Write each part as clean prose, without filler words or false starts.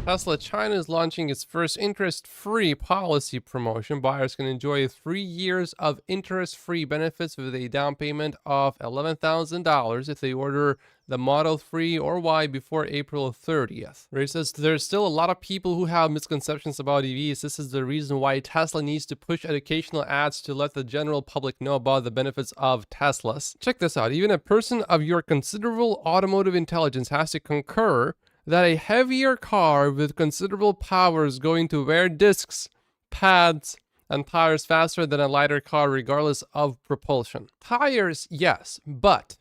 Tesla China is launching its first interest-free policy promotion. Buyers can enjoy 3 years of interest-free benefits with a down payment of $11,000 if they order the Model 3 or Y before April 30th. Ray says there's still a lot of people who have misconceptions about EVs. This is the reason why Tesla needs to push educational ads to let the general public know about the benefits of Teslas. Check this out. Even a person of your considerable automotive intelligence has to concur that a heavier car with considerable power is going to wear discs, pads, and tires faster than a lighter car regardless of propulsion. Tires, yes, but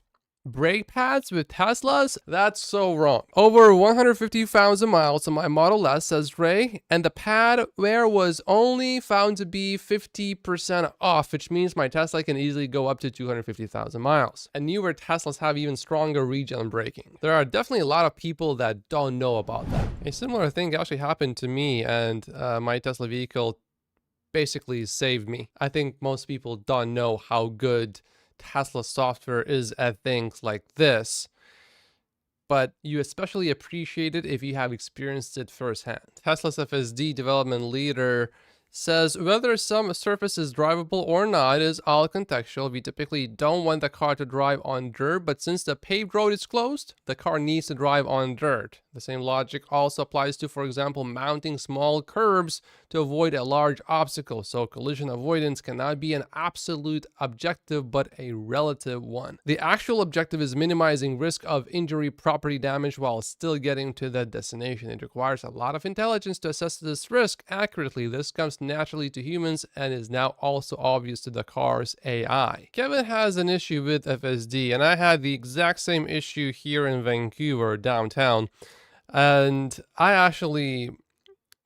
brake pads with Teslas? That's so wrong. Over 150,000 miles on my Model S, says Ray, and the pad wear was only found to be 50% off, which means my Tesla can easily go up to 250,000 miles. And newer Teslas have even stronger regen braking. There are definitely a lot of people that don't know about that. A similar thing actually happened to me, and my Tesla vehicle basically saved me. I think most people don't know how good Tesla software is at things like this, but you especially appreciate it if you have experienced it firsthand. Tesla's FSD development leader says whether some surface is drivable or not is all contextual. We typically don't want the car to drive on dirt, but since the paved road is closed, the car needs to drive on dirt. The same logic also applies to, for example, mounting small curbs to avoid a large obstacle. So collision avoidance cannot be an absolute objective, but a relative one. The actual objective is minimizing risk of injury, property damage while still getting to the destination. It requires a lot of intelligence to assess this risk accurately. This comes naturally to humans and is now also obvious to the car's AI. Kevin has an issue with FSD, and I had the exact same issue here in Vancouver downtown. And I actually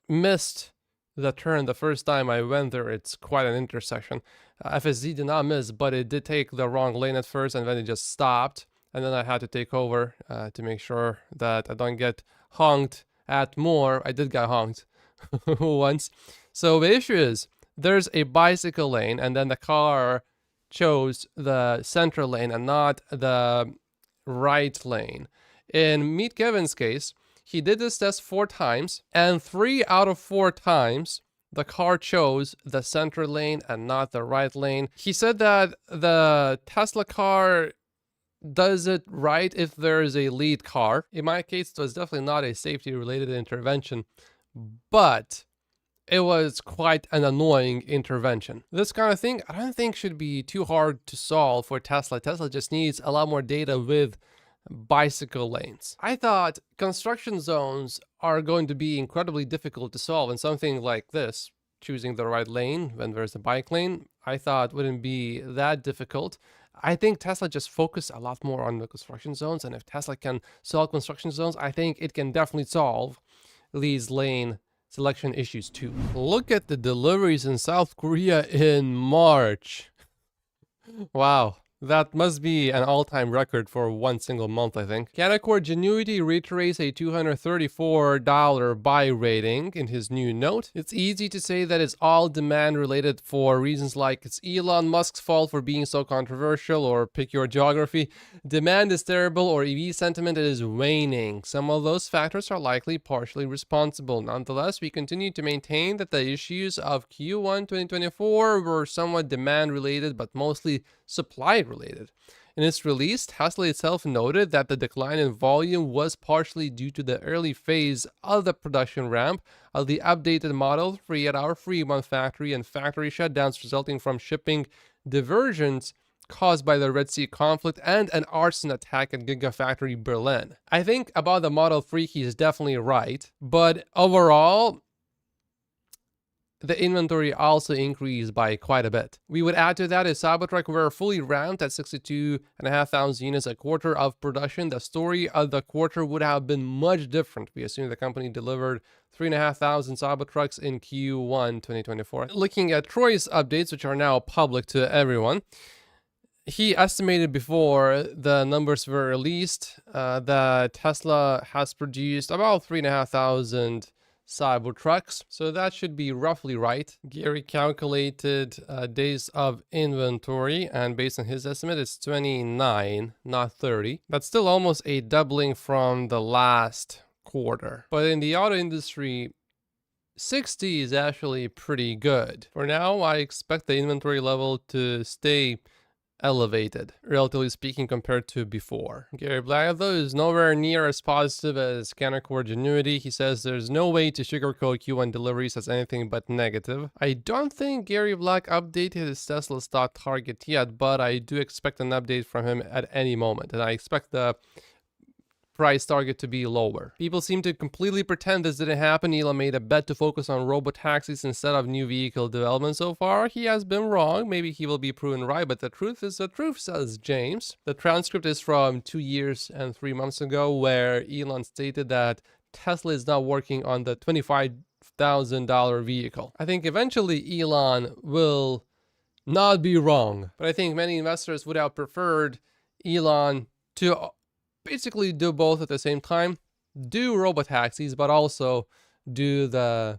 missed the turn the first time I went there. It's quite an intersection. FSD did not miss, but it did take the wrong lane at first, and then it just stopped. And then I had to take over to make sure that I don't get honked at more. I did get honked once. So the issue is there's a bicycle lane, and then the car chose the center lane and not the right lane. In Meet Kevin's case, he did this test 4 times, and 3 out of 4 times, the car chose the center lane and not the right lane. He said that the Tesla car does it right if there is a lead car. In my case, it was definitely not a safety-related intervention, but it was quite an annoying intervention. This kind of thing, I don't think should be too hard to solve for Tesla. Tesla just needs a lot more data with bicycle lanes. I thought construction zones are going to be incredibly difficult to solve, and something like this, choosing the right lane when there's a bike lane, I thought wouldn't be that difficult. I think Tesla just focused a lot more on the construction zones, and if Tesla can solve construction zones, I think it can definitely solve these lane selection issues too. Look at the deliveries in South Korea in March. Wow. That must be an all-time record for one single month, I think. Canaccord Genuity reiterates a $234 buy rating in his new note. It's easy to say that it's all demand-related for reasons like it's Elon Musk's fault for being so controversial, or pick your geography. Demand is terrible, or EV sentiment is waning. Some of those factors are likely partially responsible. Nonetheless, we continue to maintain that the issues of Q1 2024 were somewhat demand-related, but mostly supply-related. In its release, Tesla itself noted that the decline in volume was partially due to the early phase of the production ramp of the updated Model 3 at our Fremont factory and factory shutdowns resulting from shipping diversions caused by the Red Sea conflict and an arson attack at Gigafactory Berlin. I think about the Model 3, he's definitely right, but overall, the inventory also increased by quite a bit. We would add to that if Cybertruck were fully ramped at 62,500 units a quarter of production, the story of the quarter would have been much different. We assume the company delivered 3,500 Cybertrucks in Q1 2024. Looking at Troy's updates, which are now public to everyone, he estimated before the numbers were released that Tesla has produced about 3,500 Cybertrucks, so that should be roughly right. Gary calculated days of inventory, and based on his estimate, it's 29, not 30. That's still almost a doubling from the last quarter. But in the auto industry, 60 is actually pretty good. For now, I expect the inventory level to stay elevated, relatively speaking, compared to before. Gary Black, though, is nowhere near as positive as Canaccord Genuity. He says there's no way to sugarcoat Q1 deliveries as anything but negative. I don't think Gary Black updated his Tesla stock target yet, but I do expect an update from him at any moment, and I expect the price target to be lower. People seem to completely pretend this didn't happen. Elon made a bet to focus on robotaxis instead of new vehicle development. So far, he has been wrong. Maybe he will be proven right, but the truth is the truth, says James. The transcript is from 2 years and 3 months ago, where Elon stated that Tesla is not working on the $25,000 vehicle. I think eventually Elon will not be wrong, but I think many investors would have preferred Elon to basically do both at the same time, do robotaxis, but also do the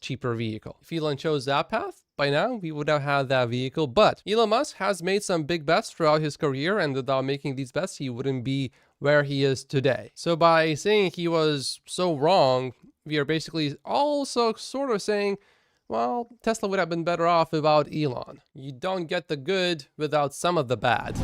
cheaper vehicle. If Elon chose that path, by now we would have had that vehicle. But Elon Musk has made some big bets throughout his career, and without making these bets, he wouldn't be where he is today. So by saying he was so wrong, we are basically also sort of saying, well, Tesla would have been better off without Elon. You don't get the good without some of the bad.